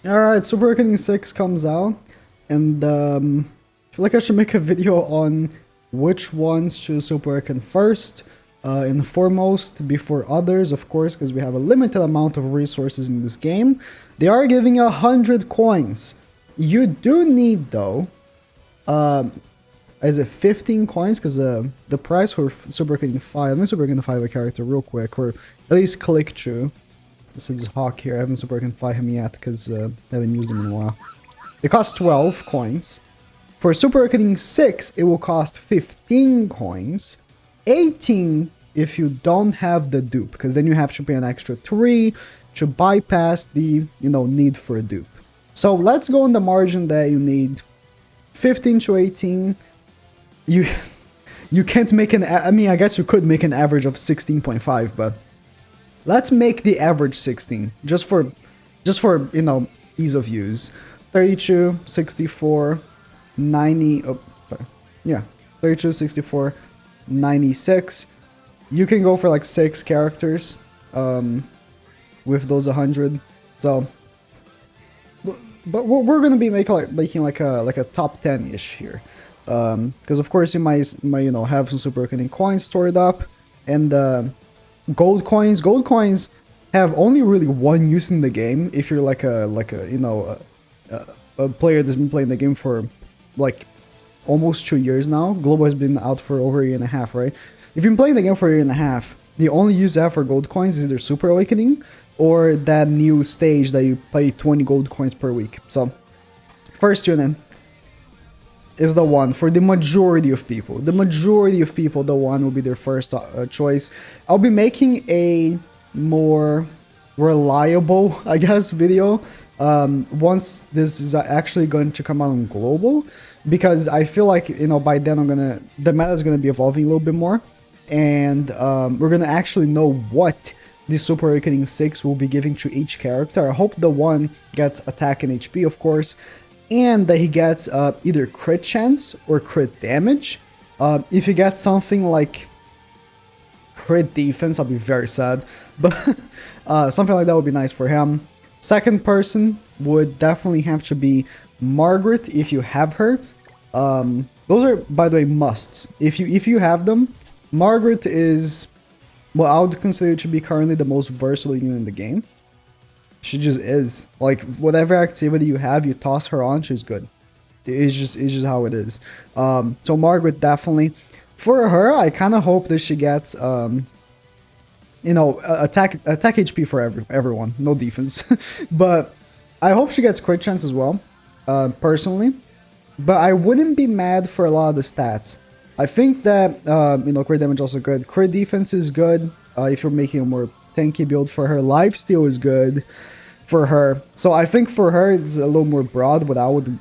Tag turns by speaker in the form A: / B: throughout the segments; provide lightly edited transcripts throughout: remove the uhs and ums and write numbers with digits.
A: Alright, Super Awakening 6 comes out, and I feel like I should make a video on which ones to Super Awaken first, and foremost, before others, of course, because we have a limited amount of resources in this game. They are giving 100 coins. You do need, though, is it 15 coins? Because the price for Super Awakening 5, let me Super Awakening 5 a character real quick, or at least click through. This is Hawk here. I haven't Super Awakened him yet because I haven't used him in a while. It costs 12 coins. For Super Awakening 6, it will cost 15 coins. 18 if you don't have the dupe, because then you have to pay an extra 3 to bypass the, need for a dupe. So let's go on the margin that you need 15 to 18. You can't make an, I mean, I guess you could make an average of 16.5, but let's make the average 16, just for ease of use. 32, 64, 90, oh, sorry. Yeah, 32, 64, 96. You can go for like 6 characters with those 100. So, but we're gonna be making like a top 10-ish here. Because of course you might have some Super Awakening coins stored up, and gold coins have only really one use in the game if you're like a player that's been playing the game for like almost 2 years now. Global has been out for over a year and a half, right? If you've been playing the game for a year and a half, the only use you have for gold coins is either Super Awakening or that new stage that you pay 20 gold coins per week. So first unit is the one for the majority of people. The majority of people, the one will be their first choice. I'll be making a more reliable, I guess, video once this is actually going to come out on global, because I feel like, by then the meta is gonna be evolving a little bit more, and we're gonna actually know what the Super Awakening 6 will be giving to each character. I hope the one gets attack and HP, of course, and that he gets either crit chance or crit damage. If you get something like crit defense, I'll be very sad, but something like that would be nice for him. Second person would definitely have to be Margaret if you have her. Those are, by the way, musts. If you have them, Margaret is, well, I would consider to be currently the most versatile unit in the game. She just is. Like, whatever activity you have, you toss her on, she's good. It's just how it is. So Margaret, definitely. For her, I kind of hope that she gets, attack HP for everyone. No defense. But I hope she gets crit chance as well, personally. But I wouldn't be mad for a lot of the stats. I think that, crit damage also good. Crit defense is good if you're making a more tanky build for her. Lifesteal is good for her. So I think for her it's a little more broad what I would,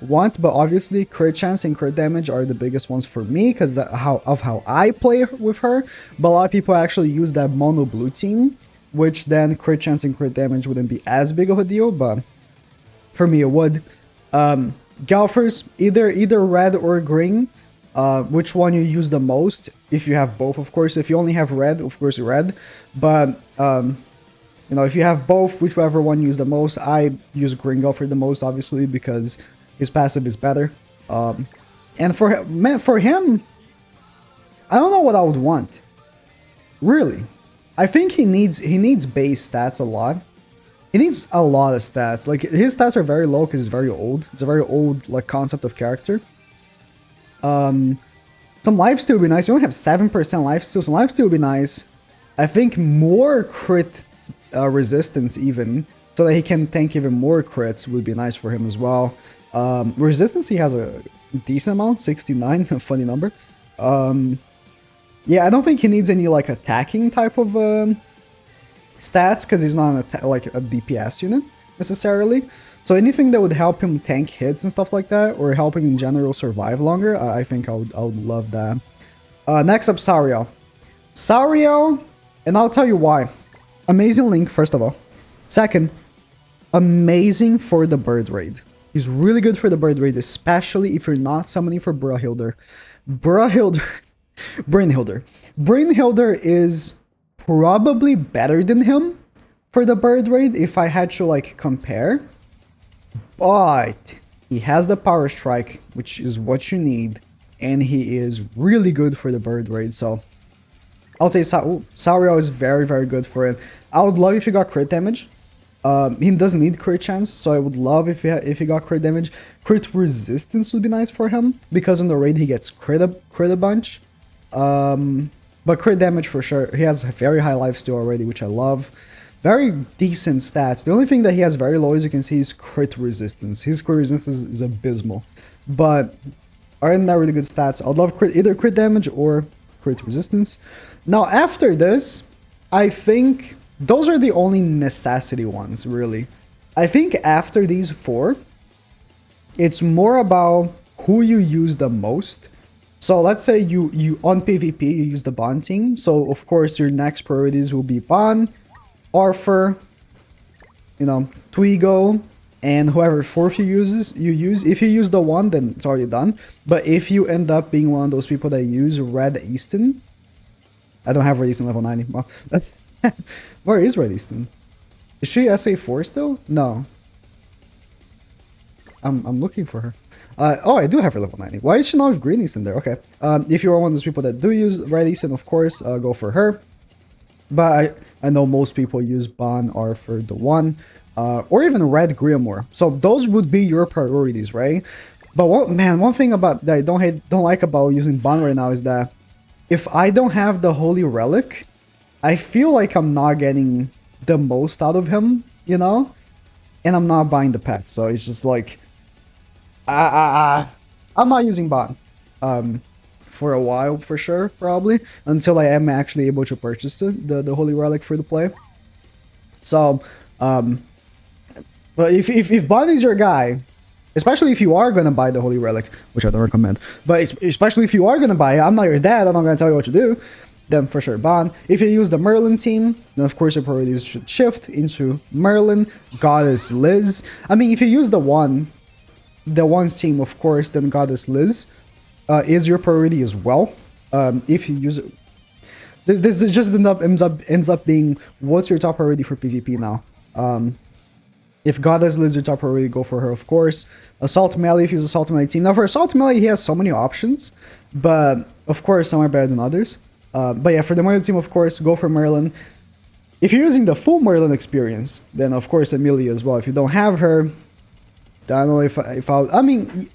A: want. But obviously crit chance and crit damage are the biggest ones for me because how I play with her. But a lot of people actually use that mono blue team, which then crit chance and crit damage wouldn't be as big of a deal, but for me it would. Golfers, either red or green. Which one you use the most, if you have both, of course. If you only have red, of course red, but if you have both, whichever one you use the most. I use green golfer the most, obviously, because his passive is better. And for him, I don't know what I would want, really. I think he needs base stats a lot. He needs a lot of stats. Like, his stats are very low because he's very old. It's a very old concept of character. Some lifesteal would be nice. You only have 7% lifesteal. Some lifesteal would be nice. I think more crit resistance even, so that he can tank even more crits, would be nice for him as well. Resistance, he has a decent amount, 69, a funny number. Yeah, I don't think he needs any attacking type of stats, because he's not a DPS unit necessarily. So anything that would help him tank hits and stuff like that, or help him in general survive longer, I think I would love that. Next up, Sauriel. Sauriel, and I'll tell you why. Amazing link, first of all. Second, amazing for the bird raid. He's really good for the bird raid, especially if you're not summoning for Brynhildr. Brynhildr is probably better than him for the bird rate if I had to like compare. But he has the power strike, which is what you need, and he is really good for the bird rate. So I would say Sauriel is very, very good for it. I would love if he got crit damage. He doesn't need crit chance, so I would love if he got crit damage. Crit resistance would be nice for him, because on the raid he gets crit a bunch. But crit damage for sure. He has very high lifesteal already, which I love. Very decent stats. The only thing that he has very low, as you can see, is crit resistance. His crit resistance is abysmal. But other than that, really good stats. I'd love either crit damage or crit resistance. Now, after this, I think those are the only necessity ones, really. I think after these four, it's more about who you use the most. So let's say you on PvP, you use the Bond team. So, of course, your next priorities will be Bond, Arthur, you know, Twigo, and whoever fourth you use. If you use the one, then it's already done. But if you end up being one of those people that use Red Easton, I don't have Red Easton level 90. Well, that's where is Red Easton? Is she SA4 still? No. I'm looking for her. Oh, I do have her level 90. Why is she not with Green Easton there? Okay. If you are one of those people that do use Red Easton, of course, go for her. But I know most people use Bon, Arthur, the one, or even Red Grimoire. So those would be your priorities, right? But one thing about that I don't like about using Bon right now is that if I don't have the Holy Relic, I feel like I'm not getting the most out of him, you know? And I'm not buying the pack, so it's just like I'm not using Bon for a while, for sure, probably, until I am actually able to purchase it, the Holy Relic for the play. So, but if Bon is your guy, especially if you are going to buy the Holy Relic, which I don't recommend, but especially if you are going to buy it, I'm not your dad, I'm not going to tell you what to do, then for sure Bon. If you use the Merlin team, then of course your priorities should shift into Merlin, Goddess Liz. I mean, if you use the one's team, of course, then Goddess Liz is your priority as well. If you use it, this is just ends up being what's your top priority for PvP now. If Goddess Liz your top priority, go for her, of course. Assault Melee, if you use Assault Melee team. Now for Assault Melee, he has so many options, but of course some are better than others. But yeah, for the Merlin team, of course, go for Merlin. If you're using the full Merlin experience, then of course Emilia as well. If you don't have her, I don't know I mean,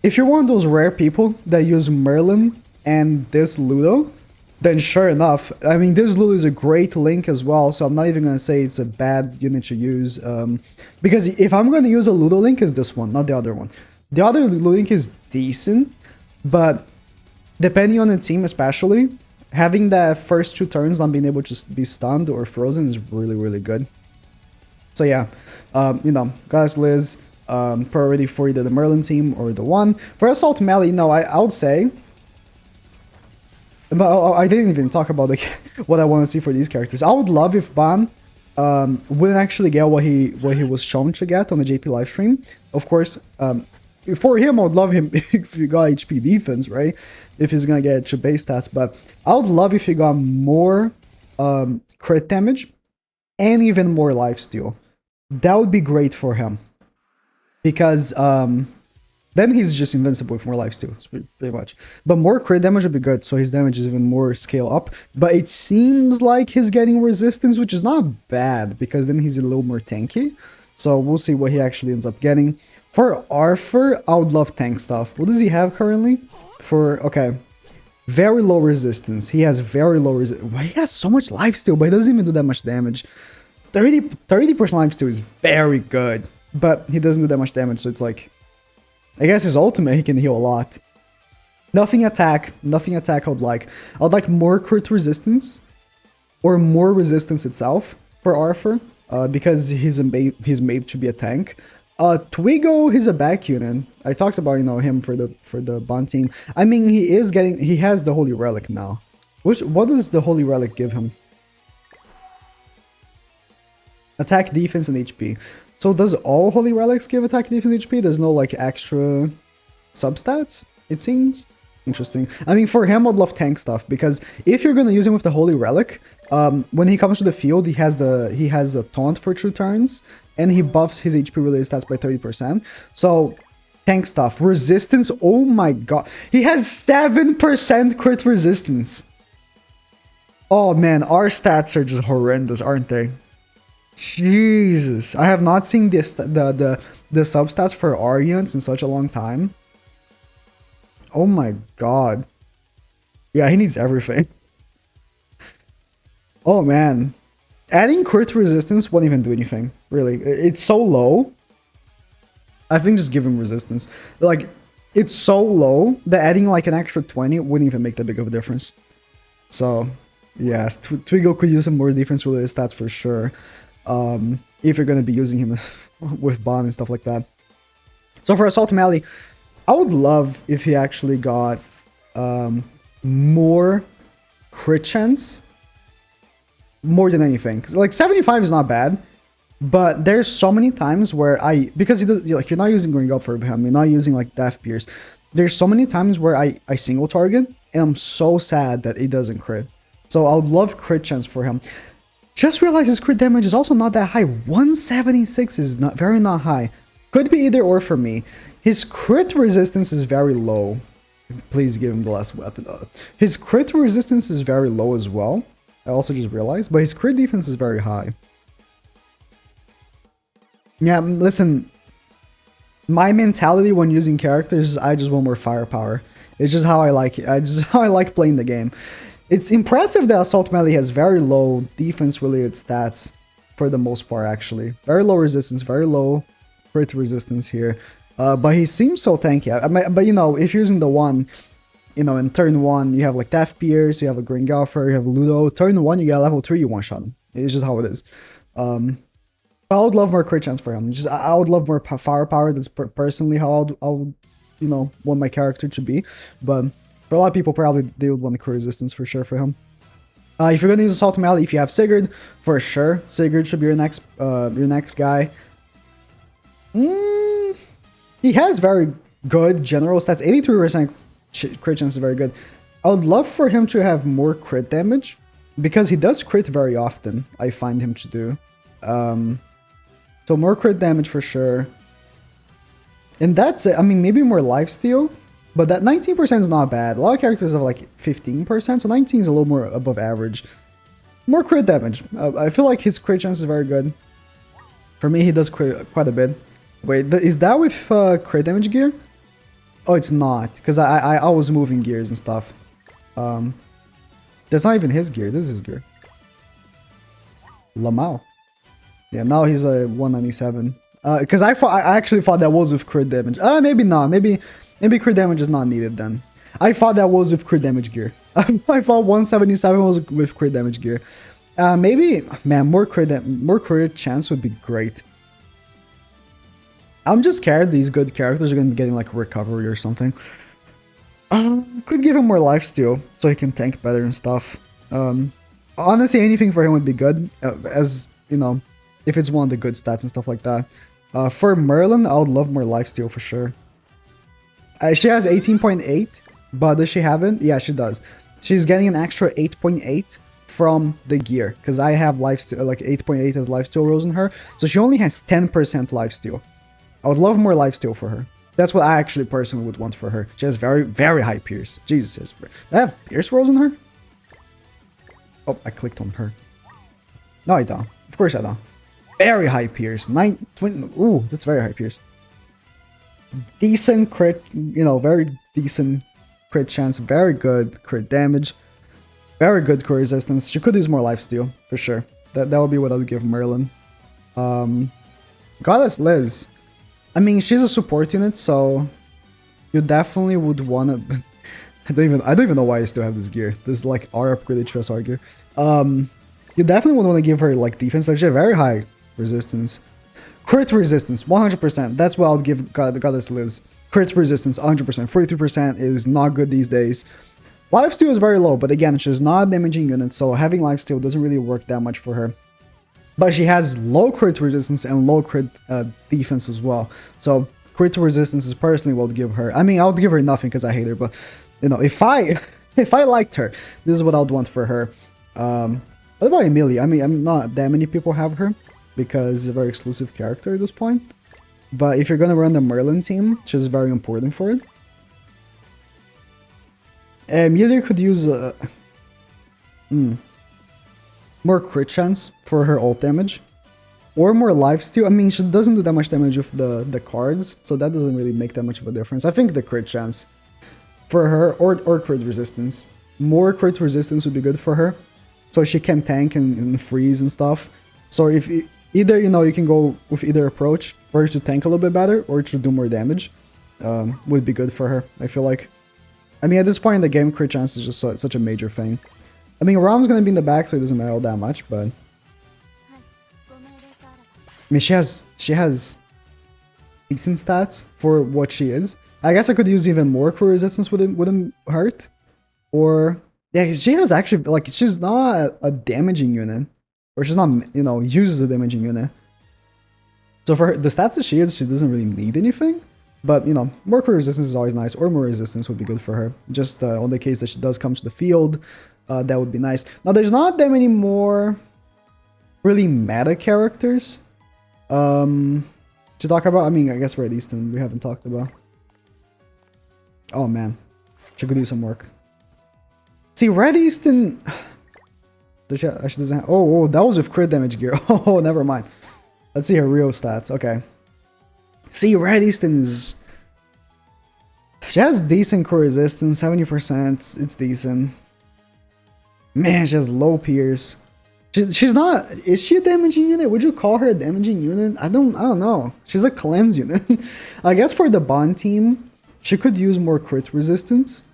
A: if you're one of those rare people that use Merlin and this Ludo, then sure enough, I mean, this Ludo is a great link as well, so I'm not even going to say it's a bad unit to use, because if I'm going to use a Ludo link, it's this one, not the other one. The other Ludo link is decent, but depending on the team especially, having that first 2 turns not being able to be stunned or frozen is really, really good. So yeah, you know, Goddess Liz, priority for either the Merlin team or the one. For Assault Melee, no, I would say, but I didn't even talk about like what I want to see for these characters. I would love if Ban wouldn't actually get what he was shown to get on the JP livestream. Of course, for him, I would love him if he got HP defense, right? If he's gonna get to base stats, but I would love if he got more crit damage and even more lifesteal. That would be great for him, because then he's just invincible with more lifesteal, pretty much. But more crit damage would be good, so his damage is even more scale up. But it seems like he's getting resistance, which is not bad, because then he's a little more tanky. So we'll see what he actually ends up getting. For Arthur, I would love tank stuff. What does he have currently? Okay, very low resistance. He has very low resistance. He has so much lifesteal, but he doesn't even do that much damage. 30% lifesteal is very good, but he doesn't do that much damage, so it's like, I guess his ultimate, he can heal a lot. Nothing attack I would like. I would like more crit resistance, or more resistance itself for Arthur, because he's made to be a tank. Twigo, he's a back unit. I talked about, you know, him for the Bond team. I mean, he has the Holy Relic now. What does the Holy Relic give him? Attack, defense, and HP. So does all Holy Relics give attack, defense, HP? There's no like extra substats, it seems. Interesting. I mean, for him, I'd love tank stuff, because if you're gonna use him with the Holy Relic, When he comes to the field, he has a taunt for 2 turns, and he buffs his HP related stats by 30%. So tank stuff. Resistance, oh my god. He has 7% crit resistance. Oh man, our stats are just horrendous, aren't they? Jesus. I have not seen this the substats for our units in such a long time. Oh my god. Yeah, he needs everything. Oh man. Adding crit resistance won't even do anything, really. It's so low. I think just give him resistance. Like, it's so low that adding like an extra 20 wouldn't even make that big of a difference. So, yes, Twigo could use some more defense related stats for sure. If you're going to be using him with Bond and stuff like that. So for Assault Melee, I would love if he actually got more crit chance. More than anything. Like, 75 is not bad. But there's so many times where because he does, like, you're not using Green Up for him, you're not using like Death Pierce. There's so many times where I single target, and I'm so sad that it doesn't crit. So I would love crit chance for him. Just realize his crit damage is also not that high. 176 is not high. Could be either or for me. His crit resistance is very low. Please give him the last weapon. His crit resistance is very low as well. I also just realized, but his crit defense is very high. Yeah, listen, my mentality when using characters is I just want more firepower. It's just how I like it. How I like playing the game. It's impressive that Assault Melee has very low defense-related stats for the most part, actually. Very low resistance, very low crit resistance here. But he seems so tanky. But, you know, if you're using the one, you know, in turn 1, you have, like, Death Pierce, you have a Green Golfer, you have Ludo. Turn 1, you get level 3, you one-shot him. It's just how it is. I would love more crit chance for him. I would love more firepower. That's personally how I'll, you know, want my character to be. But for a lot of people, probably they would want the crit resistance for sure for him. If you're gonna use Assault Melee, if you have Sigurd, for sure, Sigurd should be your next guy. He has very good general stats. 83% crit chance is very good. I would love for him to have more crit damage because he does crit very often. I find him to do. So more crit damage for sure. And that's it. I mean, maybe more lifesteal, but that 19% is not bad. A lot of characters have like 15%, so 19 is a little more above average. More crit damage. I feel like his crit chance is very good. For me, he does crit quite a bit. Wait, is that with crit damage gear? Oh, it's not, because I was moving gears and stuff. That's not even his gear. This is his gear. Lamau. Yeah, now he's a 197. Because I actually thought that was with crit damage. Maybe not. Maybe crit damage is not needed then. I thought that was with crit damage gear. I thought 177 was with crit damage gear. Maybe, man, more crit chance would be great. I'm just scared these good characters are going to be getting like recovery or something. Could give him more lifesteal so he can tank better and stuff. Honestly, anything for him would be good, as, you know, if it's one of the good stats and stuff like that. For Merlin, I would love more lifesteal for sure. She has 18.8, but does she have it? Yeah, she does. She's getting an extra 8.8 from the gear, because I have lifesteal, like 8.8 as lifesteal rolls in her, so she only has 10% lifesteal. I would love more lifesteal for her. That's what I actually personally would want for her. She has very, very high pierce. Jesus, do I have pierce rolls in her? Oh, I clicked on her. No, I don't. Of course I don't. Very high pierce. 20. Ooh, that's very high pierce. Decent crit, you know, very decent crit chance. Very good crit damage. Very good crit resistance. She could use more lifesteal, for sure. That would be what I would give Merlin. Goddess Liz. I mean, she's a support unit, so you definitely would want to... I don't even know why I still have this gear. This is like our upgraded TSR gear. You definitely would want to give her like defense. Like, she has very high resistance. Crit resistance, 100%. That's what I would give Goddess Liz. Crit resistance, 100%. 43% is not good these days. Lifesteal is very low, but again, she's not a damaging unit, so having lifesteal doesn't really work that much for her. But she has low crit resistance and low crit defense as well. So crit resistance is personally what I would give her. I mean, I would give her nothing because I hate her, but you know, if I liked her, this is what I would want for her. What about Emilia? I mean, I'm not that many people have her because it's a very exclusive character at this point. But if you're gonna run the Merlin team, she's very important for it. Emilia could use more crit chance for her ult damage. Or more lifesteal. I mean, she doesn't do that much damage with the cards, so that doesn't really make that much of a difference. I think the crit chance for her, or crit resistance. More crit resistance would be good for her, so she can tank and freeze and stuff. So if either, you know, you can go with either approach, or to tank a little bit better, or to do more damage, would be good for her, I feel like. I mean, at this point in the game, crit chance is just such a major thing. I mean, Rom's gonna be in the back, so it doesn't matter all that much, but... I mean, she has decent stats for what she is. I guess I could use even more crit resistance wouldn't hurt. Or, yeah, she has actually, like, she's not a damaging unit. Or she's not, you know, uses a damaging unit. So for her, the stats that she is, she doesn't really need anything. But, you know, more crit resistance is always nice. Or more resistance would be good for her. Just on the case that she does come to the field, that would be nice. Now, there's not that many more really meta characters to talk about. I mean, I guess Red Easton we haven't talked about. Oh man, she could do some work. See, Red Easton, she doesn't have, oh, that was with crit damage gear. Oh, never mind. Let's see her real stats. Okay. See, Red Easton is, she has decent crit resistance, 70%. It's decent. Man, she has low pierce. She's not... Is she a damaging unit? Would you call her a damaging unit? I don't know. She's a cleanse unit. I guess for the Bond team, she could use more crit resistance.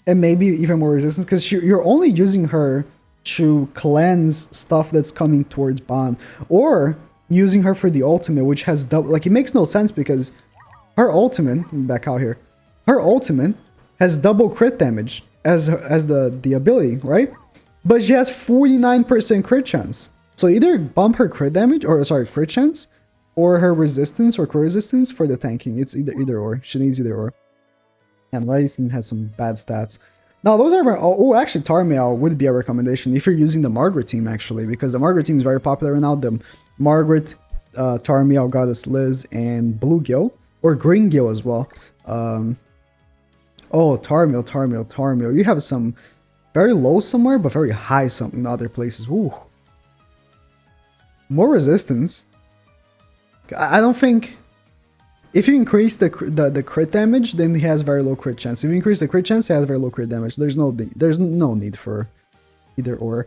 A: And maybe even more resistance. Because you're only using her to cleanse stuff that's coming towards Bond. Or using her for the ultimate, which has double... Like, it makes no sense because her ultimate... Let me back out here. Her ultimate has double crit damage as the ability, right? But she has 49% crit chance. So either bump her crit damage, or sorry, crit chance, or her resistance or crit resistance for the tanking. It's either or. She needs either or. And Ryzen has some bad stats. Now those are actually Tarmiel would be a recommendation if you're using the Margaret team actually, because the Margaret team is very popular right now. The Margaret, Tarmiel, Goddess Liz, and Blue Gil, or Green Gil as well. Oh, Tarmiel. You have some very low somewhere, but very high in other places. Ooh. More resistance. I don't think... If you increase the crit damage, then he has very low crit chance. If you increase the crit chance, he has very low crit damage. There's no need for either or.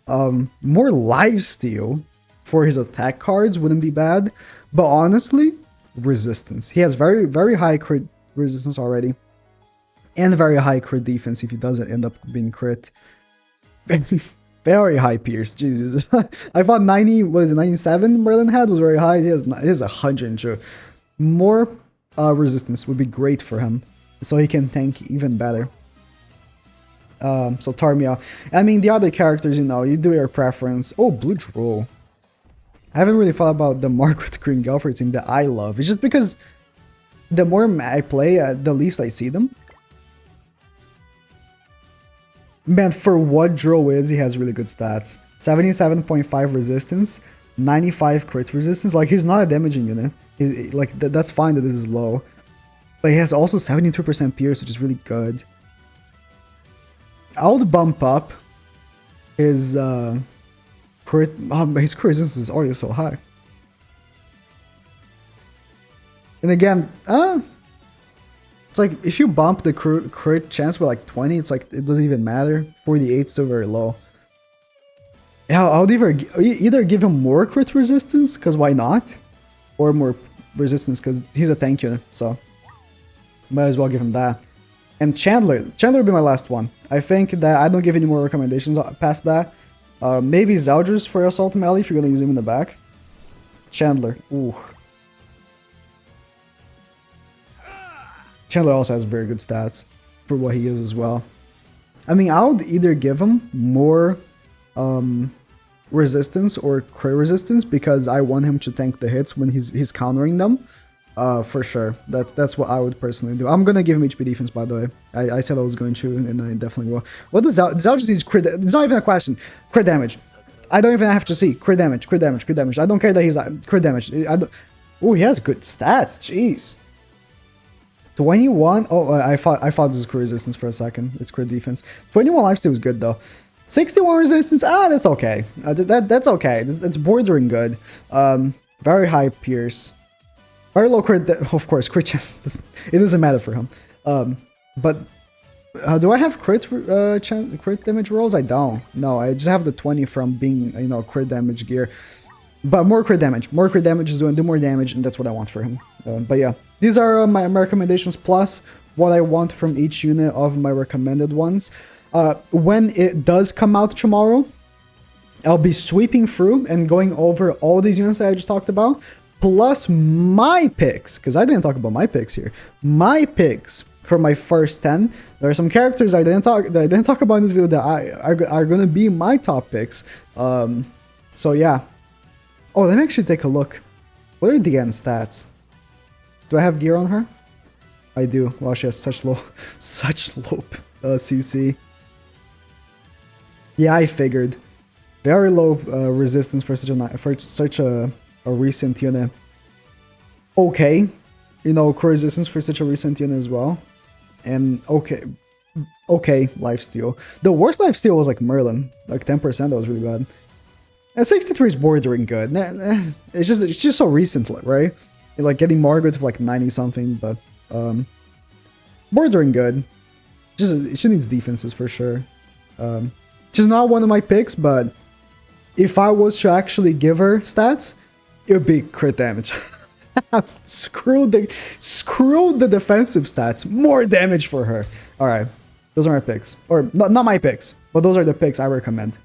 A: More lifesteal for his attack cards wouldn't be bad. But honestly, resistance. He has very high crit resistance already. And very high crit defense if he doesn't end up being crit. Very high pierce, Jesus. I thought 97 Merlin had was very high. He has 102. More resistance would be great for him. So he can tank even better. So Tarmiel. I mean, the other characters, you know, you do your preference. Oh, Blue Droll. I haven't really thought about the Margaret Green Gelford team that I love. It's just because the more I play, the least I see them. Man, for what Droll is, he has really good stats. 77.5 resistance, 95 crit resistance. Like, he's not a damaging unit. That's fine that this is low. But he has also 72% pierce, which is really good. I would bump up his crit... his crit resistance is already so high. And again, it's like, if you bump the crit chance by like 20, it's like, it doesn't even matter. 48 is still very low. Yeah, I would either give him more crit resistance, because why not? Or more resistance, because he's a tank unit, so might as well give him that. And Chandler would be my last one. I think that I don't give any more recommendations past that. Maybe Zeldris for Assault Melee if you're going to use him in the back. Chandler, ooh. Chandler also has very good stats for what he is as well. I mean, I would either give him more resistance or crit resistance because I want him to tank the hits when he's countering them. For sure. That's what I would personally do. I'm gonna give him HP defense, by the way. I said I was going to, and I definitely will. What does Zhao just needs crit? It's not even a question. Crit damage. I don't even have to see crit damage. Crit damage. Crit damage. I don't care that he's crit damage. Oh, he has good stats. Jeez. 21. Oh, I thought this was crit resistance for a second. It's crit defense. 21 lifesteal is good though. 61 resistance. Ah, that's okay. That's okay. It's bordering good. Very high pierce. Very low crit, of course, crit chance, it doesn't matter for him. But do I have crit damage rolls? I don't. No, I just have the 20 from being, crit damage gear. But more crit damage. More crit damage is do more damage, and that's what I want for him. But yeah, these are my recommendations, plus what I want from each unit of my recommended ones. When it does come out tomorrow, I'll be sweeping through and going over all these units that I just talked about, plus my picks, because I didn't talk about my picks here. My picks for my first 10. There are some characters I didn't talk about in this video that are gonna be my top picks. So yeah. Oh, let me actually take a look. What are the end stats? Do I have gear on her? I do. Wow, she has such low CC. Yeah, I figured. Very low resistance for such a recent unit. Okay, crit resistance for such a recent unit as well. And okay, lifesteal. The worst lifesteal was like Merlin, like 10%. That was really bad. And 63 is bordering good. It's just so recent, right? Like getting Margaret to like 90 something, but bordering good. She needs defenses for sure. She's not one of my picks, but if I was to actually give her stats, it would be crit damage. Screw the defensive stats. More damage for her. All right, those are my picks, or not my picks, but those are the picks I recommend.